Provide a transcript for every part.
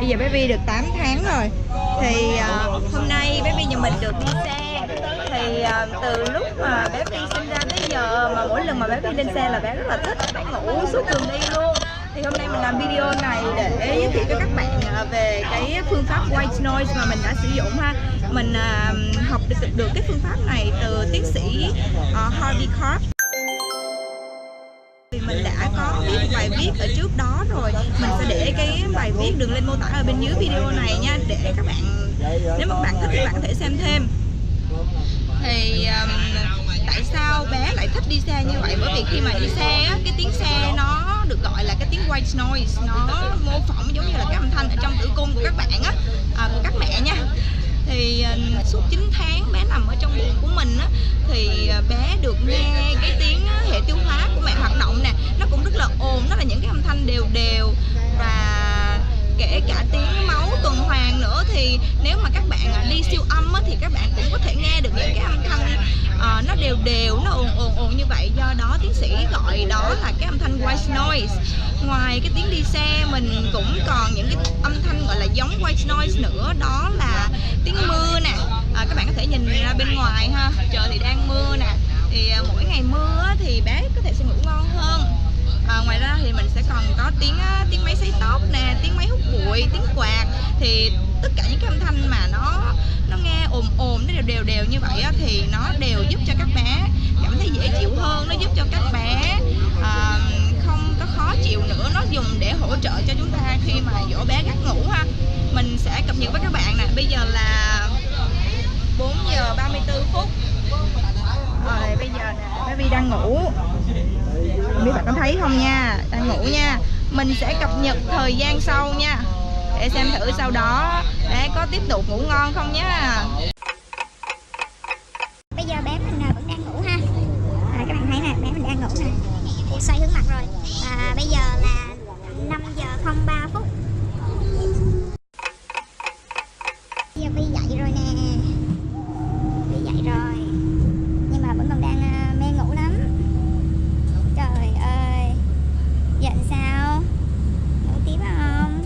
giờ baby được 8 tháng rồi. Thì hôm nay baby nhà mình được đi xe. Thì từ lúc mà baby sinh ra tới giờ mà mỗi lần mà baby lên xe là bé rất là thích, bé ngủ suốt đường đi luôn. Thì hôm nay mình làm video này để giới thiệu cho các bạn về cái phương pháp white noise mà mình đã sử dụng ha. Mình học được cái phương pháp này từ tiến sĩ Harvey Karp. Thì mình đã có viết bài viết ở trước đó rồi. Mình sẽ để cái bài viết đường link mô tả ở bên dưới video này nha, để các bạn, nếu mà các bạn thích các bạn có thể xem thêm. Thì tại sao bé lại thích đi xe như vậy? Bởi vì khi mà đi xe á, cái tiếng xe nó được gọi là cái tiếng white noise, nó mô phỏng giống như là cái âm thanh ở trong tử cung của các bạn á, của các mẹ nha. Thì suốt 9 tháng bé nằm ở trong bụng của mình á, thì bé được nghe cái tiếng hệ tiêu hóa của mẹ hoạt động nè, nó cũng rất là ồn, nó là những cái âm thanh đều đều, và kể cả tiếng máu tuần hoàn nữa. Thì nếu mà các bạn đi siêu âm á, thì các bạn cũng có thể nghe được những cái âm thanh nó đều đều, nó ồn như vậy. Do đó tiến sĩ gọi đó là cái âm thanh white noise. Ngoài cái tiếng đi xe, mình cũng còn những cái âm thanh gọi là giống white noise nữa, đó là tiếng mưa nè. Các bạn có thể nhìn ra bên ngoài ha, trời thì đang mưa nè. Thì mỗi ngày mưa thì bé có thể sẽ ngủ ngon hơn. Ngoài ra thì mình sẽ còn có tiếng máy sấy tóc nè, tiếng máy hút bụi, tiếng quạt. Thì tất cả những cái âm thanh mà nó nghe ồn nó đều như vậy á, thì nó đều giúp cho các bé cảm thấy dễ chịu hơn, nó giúp cho các bé không có khó chịu nữa. Nó dùng để hỗ trợ cho chúng ta khi mà dỗ bé gắt ngủ ha. Mình sẽ cập nhật với các bạn nè. Bây giờ là 4 giờ 34 phút. Rồi bây giờ nè, baby đang ngủ. Không biết bạn có thấy không nha, đang ngủ nha. Mình sẽ cập nhật thời gian sau nha, để xem thử sau đó bé có tiếp tục ngủ ngon không nhá. Bây giờ bé mình vẫn đang ngủ ha. Các bạn thấy nè, bé mình đang ngủ nè, xoay hướng mặt rồi. Và bây giờ là 5 giờ 03 phút. Bây giờ Vi dậy rồi nè, Vi dậy rồi, nhưng mà vẫn còn đang mê ngủ lắm. Trời ơi, giờ sao? Ngủ tiếp không?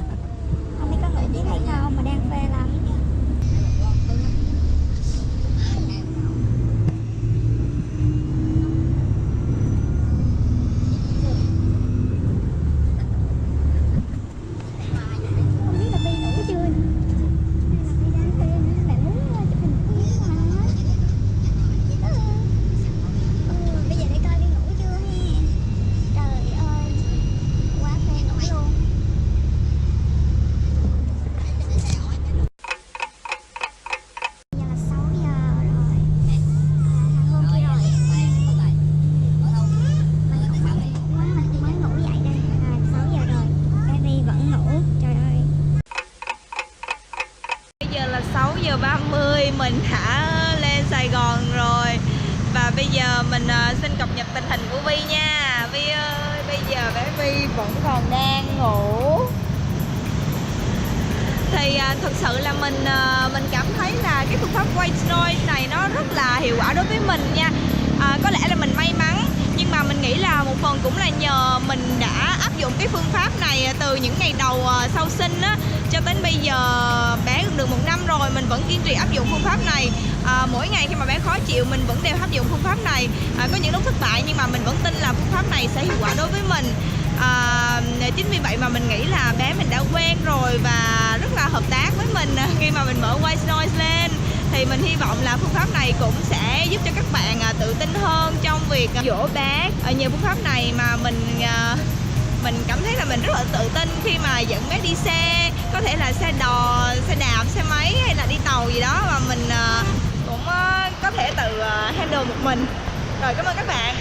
Không biết có ngủ tiếp hay không mà đang phê lắm. Mình đã lên Sài Gòn rồi. Và bây giờ mình xin cập nhật tình hình của Vi nha. Vi ơi, bây giờ bé Vi vẫn còn đang ngủ. Thì thực sự là mình cảm thấy là cái phương pháp white noise này nó rất là hiệu quả đối với mình nha. Có lẽ là mình may mắn, nhưng mà mình nghĩ là một phần cũng là nhờ mình đã áp dụng cái phương pháp này từ những ngày đầu sau sinh á, cho đến bây giờ bé được 1 năm rồi, mình vẫn kiên trì áp dụng phương pháp này. Mỗi ngày khi mà bé khó chịu mình vẫn đều áp dụng phương pháp này. Có những lúc thất bại nhưng mà mình vẫn tin là phương pháp này sẽ hiệu quả đối với mình. Chính vì vậy mà mình nghĩ là bé mình đã quen rồi và rất là hợp tác với mình khi mà mình mở white noise lên. Thì mình hy vọng là phương pháp này cũng sẽ giúp cho các bạn tự tin hơn trong việc dỗ bé. Nhiều phương pháp này mà mình cảm thấy là mình rất là tự tin khi mà dẫn bé đi xe, có thể là xe đò, xe đạp, xe máy hay là đi tàu gì đó, mà mình cũng có thể tự handle một mình. Rồi, cảm ơn các bạn.